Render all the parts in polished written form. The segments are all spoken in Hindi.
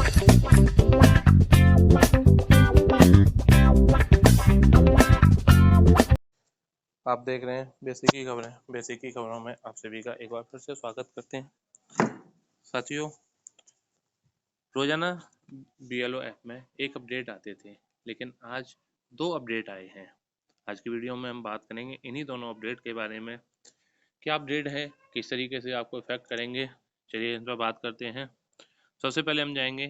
आप देख रहे हैं बेसिक की खबरें। बेसिक की खबरों में आप सभी का एक बार फिर से स्वागत करते हैं। साथियों, रोजाना बीएलओ ऐप में एक अपडेट आते थे, लेकिन आज 2 अपडेट आए हैं। आज की वीडियो में हम बात करेंगे इन्हीं दोनों अपडेट के बारे में। क्या अपडेट है, किस तरीके से आपको इफेक्ट करेंगे, चलिए इन पर बात करते हैं। सबसे पहले हम जाएंगे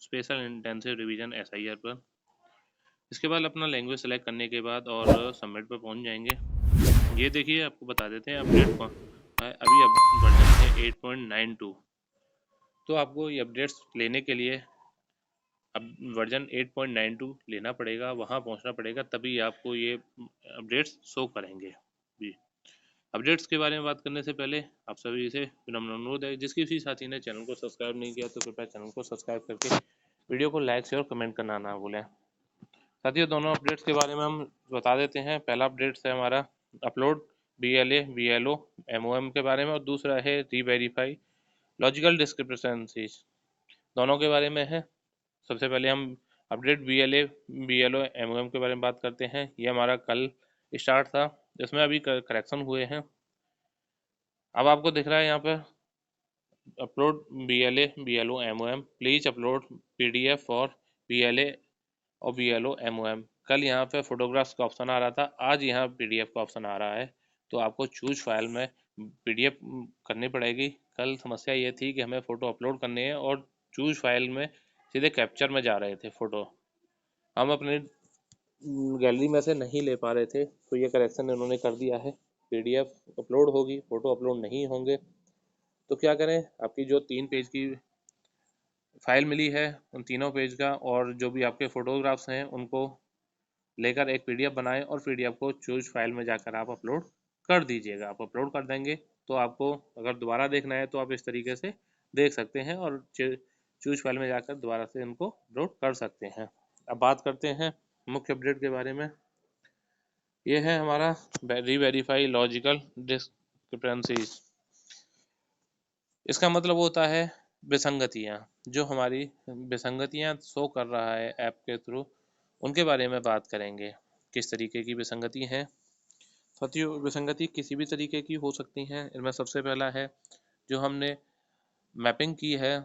स्पेशल इंटेंसिव रिवीजन SIR पर। इसके बाद अपना लैंग्वेज सेलेक्ट करने के बाद और सबमिट पर पहुंच जाएंगे। ये देखिए, आपको बता देते हैं अपडेट कौन है। अभी वर्जन है 8.92। तो आपको ये अपडेट्स लेने के लिए अब वर्जन 8.92 लेना पड़ेगा, वहाँ पहुँचना पड़ेगा, तभी आपको ये अपडेट्स शो करेंगे। जी, अपडेट्स के बारे में बात करने से पहले आप सभी से विनम्र अनुरोध है, जिस किसी साथी ने चैनल को सब्सक्राइब नहीं किया तो कृपया चैनल को सब्सक्राइब करके वीडियो को लाइक शेयर और कमेंट करना ना भूलें। साथियों, दोनों अपडेट्स के बारे में हम बता देते हैं। पहला अपडेट्स है हमारा अपलोड BLA BLO MOM के बारे में, और दूसरा है रीवेरीफाई लॉजिकल डिस्क्रिपेंसीज, दोनों के बारे में है। सबसे पहले हम अपडेट BLA BLO MOM के बारे में बात करते हैं। ये हमारा कल स्टार्ट था, जिसमें अभी करेक्शन हुए हैं। अब आपको दिख रहा है यहाँ पर upload BLA BLO MOM, please upload PDF for BLA और BLO MOM। कल यहाँ पे फोटोग्राफ्स का ऑप्शन आ रहा था, आज यहाँ PDF का ऑप्शन आ रहा है। तो आपको चूज फाइल में PDF करनी पड़ेगी। कल समस्या ये थी कि हमें फ़ोटो अपलोड करनी है और चूज फाइल में सीधे कैप्चर में जा रहे थे फ़ोटो, हम अपने गैलरी में से नहीं ले पा रहे थे। तो ये करेक्शन इन्होंने कर दिया है, PDF अपलोड होगी, फ़ोटो अपलोड नहीं होंगे। तो क्या करें, आपकी जो 3 पेज की फाइल मिली है, उन तीनों पेज का और जो भी आपके फ़ोटोग्राफ्स हैं उनको लेकर एक PDF बनाएं और PDF को चूज फाइल में जाकर आप अपलोड कर दीजिएगा। आप अपलोड कर देंगे तो आपको अगर दोबारा देखना है तो आप इस तरीके से देख सकते हैं और चूज फाइल में जाकर दोबारा से इनको अपलोड कर सकते हैं। अब बात करते हैं मुख्य अपडेट के बारे में। ये है हमारा रीवेरीफाई लॉजिकल डिस्क्रिपेंसीज। इसका मतलब होता है विसंगतियाँ, जो हमारी विसंगतियाँ शो कर रहा है ऐप के थ्रू, उनके बारे में बात करेंगे। किस तरीके की विसंगति है। साथियों, विसंगति किसी भी तरीके की हो सकती हैं। इनमें सबसे पहला है जो हमने मैपिंग की है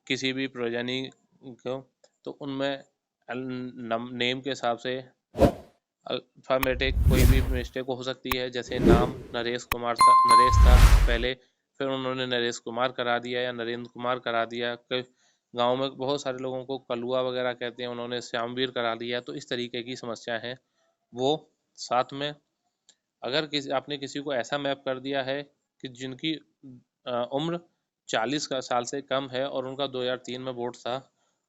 किसी भी प्रोजनी को, तो उनमें नेम के हिसाब से अल्फ़ामेटिक कोई भी मिस्टेक हो सकती है। जैसे नाम नरेश था पहले, फिर उन्होंने नरेश कुमार करा दिया या नरेंद्र कुमार करा दिया। गांव में बहुत सारे लोगों को कलुआ वगैरह कहते हैं, उन्होंने श्यामवीर करा दिया। तो इस तरीके की समस्या है वो। साथ में अगर आपने किसी को ऐसा मैप कर दिया है कि जिनकी उम्र 40 साल से कम है और उनका 2003 में वोट था,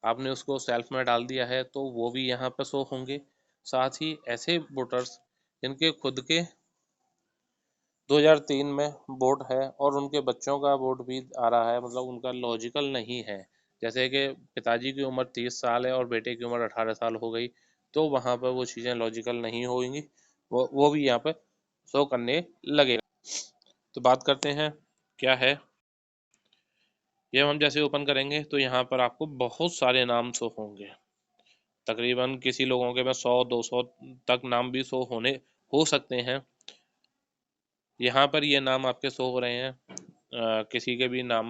आपने उसको सेल्फ में डाल दिया है, तो वो भी यहाँ पर शो होंगे। साथ ही ऐसे वोटर्स जिनके खुद के 2003 में वोट है और उनके बच्चों का वोट भी आ रहा है, मतलब उनका लॉजिकल नहीं है, जैसे कि पिताजी की उम्र 30 साल है और बेटे की उम्र 18 साल हो गई, तो वहाँ पर वो चीज़ें लॉजिकल नहीं होंगी, वो भी यहाँ पर शो करने लगेगा। तो बात करते हैं क्या है ये। हम जैसे ओपन करेंगे तो यहाँ पर आपको बहुत सारे नाम शो होंगे। तकरीबन किसी लोगों के में 100-200 तक नाम भी शो हो सकते हैं। यहाँ पर ये नाम आपके शो हो रहे हैं। किसी के भी नाम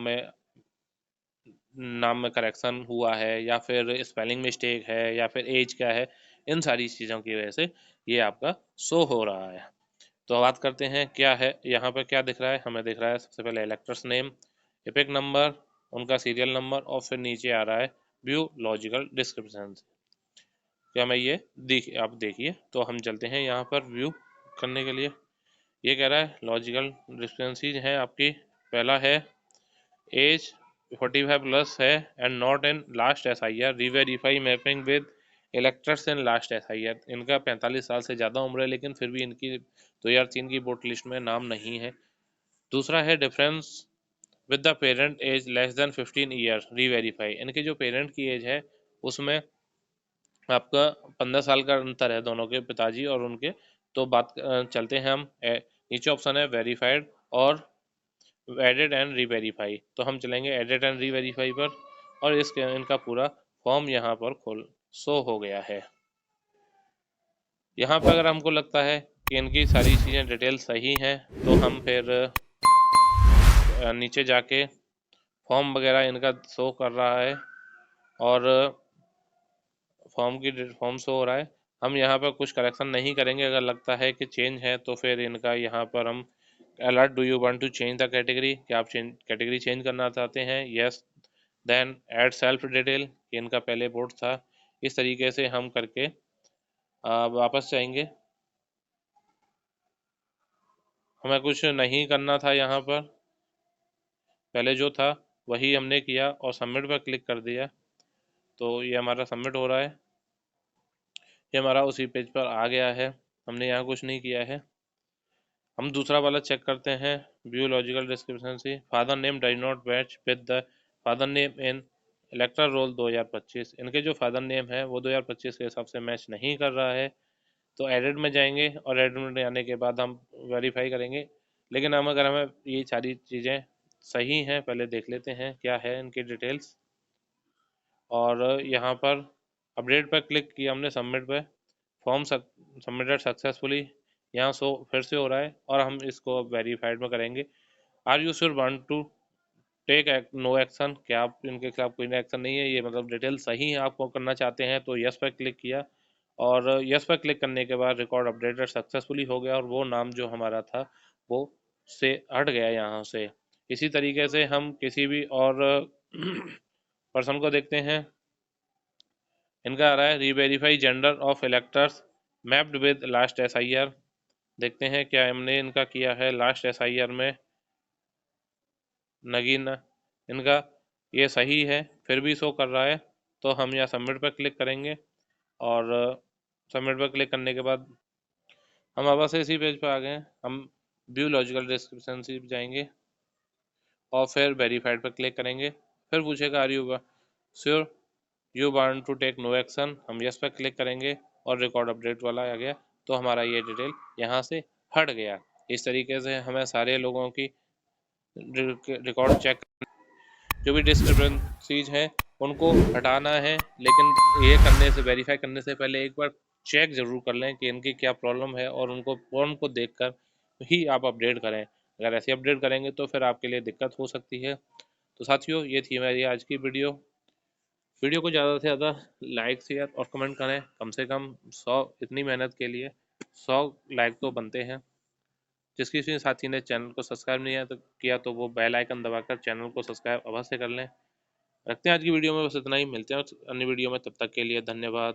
में करेक्शन हुआ है या फिर स्पेलिंग मिस्टेक है या फिर एज क्या है, इन सारी चीज़ों की वजह से ये आपका शो हो रहा है। तो बात करते हैं क्या है यहाँ पर। क्या दिख रहा है, हमें दिख रहा है सबसे पहले इलेक्टर्स नेम, एपिक नंबर, उनका सीरियल नंबर, और फिर नीचे आ रहा है व्यू लॉजिकल डिस्क्रिप्शन। क्या मैं ये आप देखिए, तो हम चलते हैं यहाँ पर व्यू करने के लिए। ये कह रहा है लॉजिकल डिस्क्रिपेंसीज हैं आपकी। पहला है एज 45 प्लस है and not in last SIR, reverify mapping with electors in last SIR। इनका 45 साल से ज़्यादा उम्र है, लेकिन फिर भी इनकी 2003 की वोट लिस्ट में नाम नहीं है। दूसरा है difference with the parent age less than 15 year, reverify. इनके जो पेरेंट की एज है उसमें आपका 15 साल का अंतर है दोनों के, पिताजी और उनके। तो बात चलते हैं हम नीचे ऑप्शन है वेरीफाइड और एडिट एंड रीवेरीफाई, तो हम चलेंगे एडिट एंड रीवेरीफाई पर। और इसके इनका पूरा फॉर्म यहाँ पर शो हो गया है। यहाँ पर अगर हमको लगता है कि इनकी सारी चीज़ें डिटेल सही हैं तो हम फिर नीचे जाके फॉर्म वगैरह इनका शो कर रहा है और फॉर्म शो हो रहा है। हम यहाँ पर कुछ करेक्शन नहीं करेंगे, अगर लगता है कि चेंज है तो फिर इनका यहाँ पर हम alert, do you want to change the category, क्या आप कैटेगरी चेंज करना चाहते हैं, yes, then add self detail, कि इनका पहले बोर्ड था। इस तरीके से हम करके वापस जाएंगे। हमें कुछ नहीं करना था, यहाँ पर पहले जो था वही हमने किया और सबमिट पर क्लिक कर दिया, तो ये हमारा सबमिट हो रहा है। ये हमारा उसी पेज पर आ गया है, हमने यहाँ कुछ नहीं किया है। हम दूसरा वाला चेक करते हैं, biological discrepancy, father name does not match with the father name in electoral roll 2025। इनके जो फादर नेम है वो 2025 के हिसाब से मैच नहीं कर रहा है, तो एडिट में जाएंगे और एडिट में जाने के बाद हम वेरीफाई करेंगे। लेकिन हम अगर हमें ये सारी चीज़ें सही हैं, पहले देख लेते हैं क्या है इनकी डिटेल्स। और यहाँ पर अपडेट पर क्लिक किया हमने, सबमिट पे, फॉर्म सबमिटेड सक्सेसफुली यहाँ सो फिर से हो रहा है और हम इसको वेरीफाइड में करेंगे। Are you sure want to take no action, क्या आप इनके खिलाफ कोई एक्शन नहीं है, ये मतलब डिटेल सही है, आपको करना चाहते हैं, तो यस पर क्लिक किया और यस पर क्लिक करने के बाद रिकॉर्ड अपडेटेड सक्सेसफुली हो गया और वो नाम जो हमारा था वो से हट गया यहाँ से। इसी तरीके से हम किसी भी और पर्सन को देखते हैं। इनका आ रहा है reverify gender of electors mapped with last SIR। देखते हैं क्या हमने इनका किया है लास्ट SIR में। नगीना, इनका ये सही है, फिर भी शो कर रहा है, तो हम यहाँ सबमिट पर क्लिक करेंगे और सबमिट पर क्लिक करने के बाद हम वापस से इसी पेज पर आ गए हैं। हम बियोलॉजिकल डिस्क्रिप्शंसी जाएंगे और फिर वेरीफाइड पर क्लिक करेंगे, फिर पूछेगा are you sure you want to take no action, हम यस पर क्लिक करेंगे और रिकॉर्ड अपडेट वाला आ गया, तो हमारा ये डिटेल यहाँ से हट गया। इस तरीके से हमें सारे लोगों की रिकॉर्ड चेक, जो भी डिस्क्रिपेंसीज हैं उनको हटाना है, लेकिन ये करने से, वेरीफाई करने से पहले एक बार चेक ज़रूर कर लें कि इनकी क्या प्रॉब्लम है और उनको फॉर्म को देखकर ही आप अपडेट करें। अगर ऐसे अपडेट करेंगे तो फिर आपके लिए दिक्कत हो सकती है। तो साथियों, ये थी मेरी आज की वीडियो। वीडियो को ज़्यादा से ज़्यादा लाइक, शेयर और कमेंट करें। कम से कम 100, इतनी मेहनत के लिए 100 लाइक तो बनते हैं। जिस किसी साथी ने चैनल को सब्सक्राइब नहीं किया तो वो बेल आइकन दबाकर चैनल को सब्सक्राइब अवश्य कर लें। रखते हैं आज की वीडियो में बस इतना ही, मिलते हैं अन्य वीडियो में, तब तक के लिए धन्यवाद।